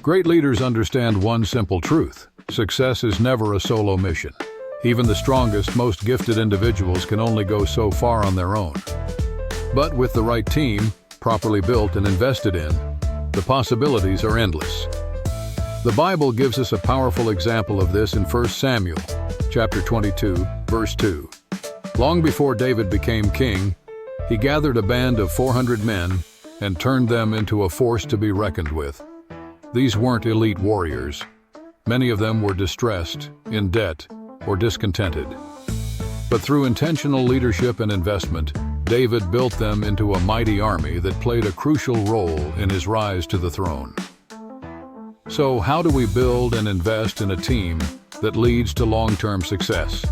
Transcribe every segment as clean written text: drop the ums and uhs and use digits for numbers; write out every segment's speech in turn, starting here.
Great leaders understand one simple truth: success is never a solo mission. Even the strongest, most gifted individuals can only go so far on their own. But with the right team, properly built and invested in, the possibilities are endless. The Bible gives us a powerful example of this in 1 Samuel, chapter 22, verse 2. Long before David became king, he gathered a band of 400 men and turned them into a force to be reckoned with. These weren't elite warriors. Many of them were distressed, in debt, or discontented. But through intentional leadership and investment, David built them into a mighty army that played a crucial role in his rise to the throne. So, how do we build and invest in a team that leads to long-term success?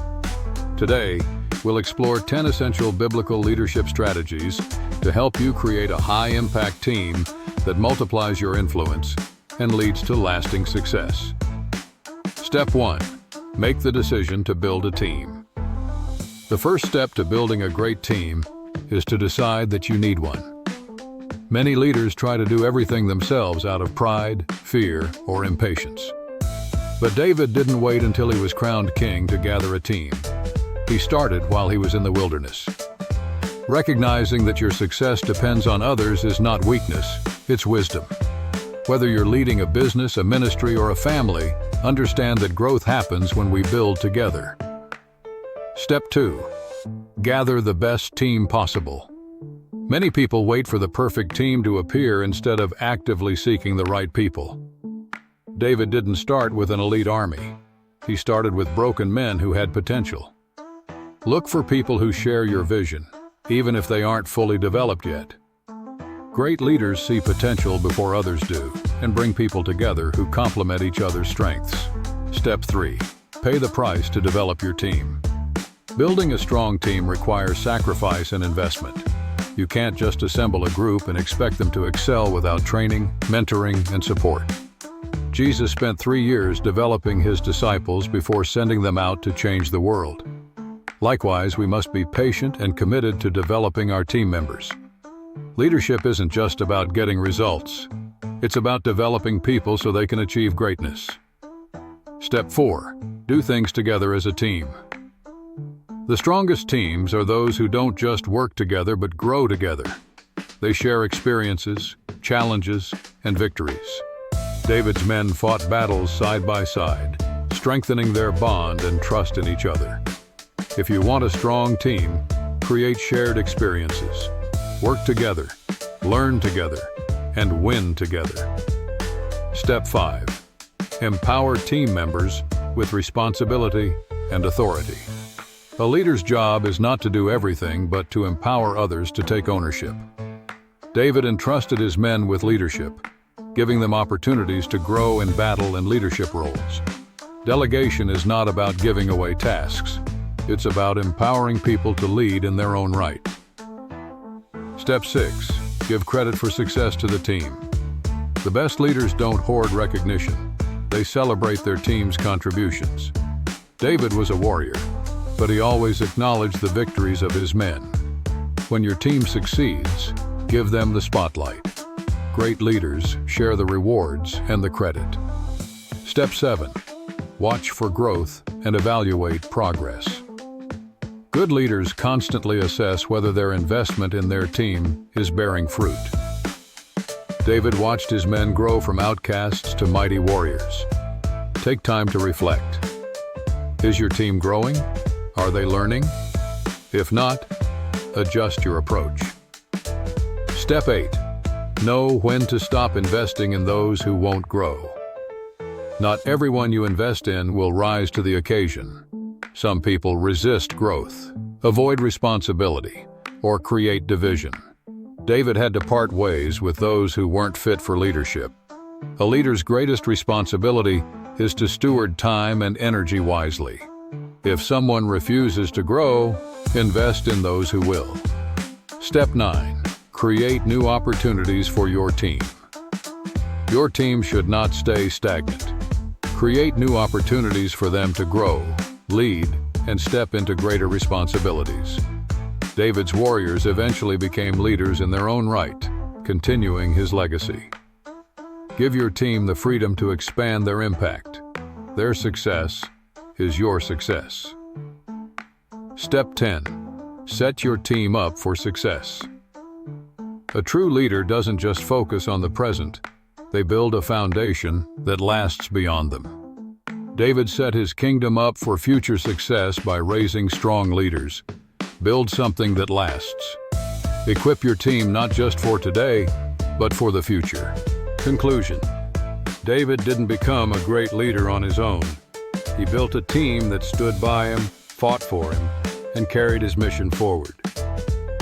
Today, we'll explore 10 essential biblical leadership strategies to help you create a high-impact team that multiplies your influence and leads to lasting success. Step 1. Make the decision to build a team. The first step to building a great team is to decide that you need one. Many leaders try to do everything themselves out of pride, fear, or impatience. But David didn't wait until he was crowned king to gather a team. He started while he was in the wilderness. Recognizing that your success depends on others is not weakness, it's wisdom. Whether you're leading a business, a ministry, or a family, understand that growth happens when we build together. Step 2. Gather the best team possible. Many people wait for the perfect team to appear instead of actively seeking the right people. David didn't start with an elite army. He started with broken men who had potential. Look for people who share your vision, even if they aren't fully developed yet. Great leaders see potential before others do and bring people together who complement each other's strengths. Step 3. Pay the price to develop your team. Building a strong team requires sacrifice and investment. You can't just assemble a group and expect them to excel without training, mentoring, and support. Jesus spent 3 years developing his disciples before sending them out to change the world. Likewise, we must be patient and committed to developing our team members. Leadership isn't just about getting results. It's about developing people so they can achieve greatness. Step 4. Do things together as a team. The strongest teams are those who don't just work together but grow together. They share experiences, challenges, and victories. David's men fought battles side by side, strengthening their bond and trust in each other. If you want a strong team, create shared experiences. Work together, learn together, and win together. Step 5. Empower team members with responsibility and authority. A leader's job is not to do everything, but to empower others to take ownership. David entrusted his men with leadership, giving them opportunities to grow in battle and leadership roles. Delegation is not about giving away tasks. It's about empowering people to lead in their own right. Step 6. Give credit for success to the team. The best leaders don't hoard recognition. They celebrate their team's contributions. David was a warrior, but he always acknowledged the victories of his men. When your team succeeds, give them the spotlight. Great leaders share the rewards and the credit. Step 7. Watch for growth and evaluate progress. Good leaders constantly assess whether their investment in their team is bearing fruit. David watched his men grow from outcasts to mighty warriors. Take time to reflect. Is your team growing? Are they learning? If not, adjust your approach. Step 8. Know when to stop investing in those who won't grow. Not everyone you invest in will rise to the occasion. Some people resist growth, avoid responsibility, or create division. David had to part ways with those who weren't fit for leadership. A leader's greatest responsibility is to steward time and energy wisely. If someone refuses to grow, invest in those who will. Step 9. Create new opportunities for your team. Your team should not stay stagnant. Create new opportunities for them to grow, lead, and step into greater responsibilities. David's warriors eventually became leaders in their own right, continuing his legacy. Give your team the freedom to expand their impact. Their success is your success. Step 10. Set your team up for success. A true leader doesn't just focus on the present, they build a foundation that lasts beyond them. David set his kingdom up for future success by raising strong leaders. Build something that lasts. Equip your team not just for today, but for the future. Conclusion. David didn't become a great leader on his own. He built a team that stood by him, fought for him, and carried his mission forward.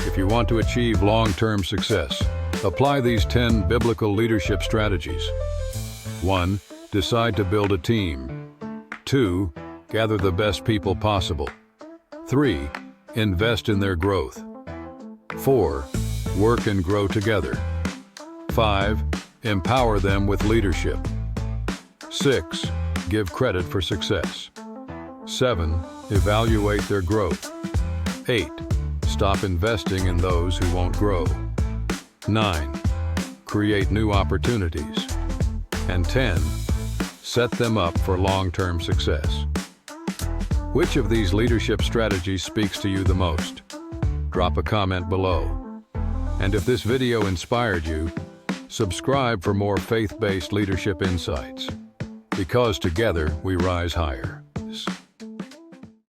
If you want to achieve long-term success, apply these 10 biblical leadership strategies. 1. Decide to build a team. 2. Gather the best people possible. 3. Invest in their growth. 4. Work and grow together. 5. Empower them with leadership. 6. Give credit for success. 7. Evaluate their growth. 8. Stop investing in those who won't grow. 9. Create new opportunities. And 10. Set them up for long-term success. Which of these leadership strategies speaks to you the most? Drop a comment below. And if this video inspired you, subscribe for more faith-based leadership insights. Because together we rise higher.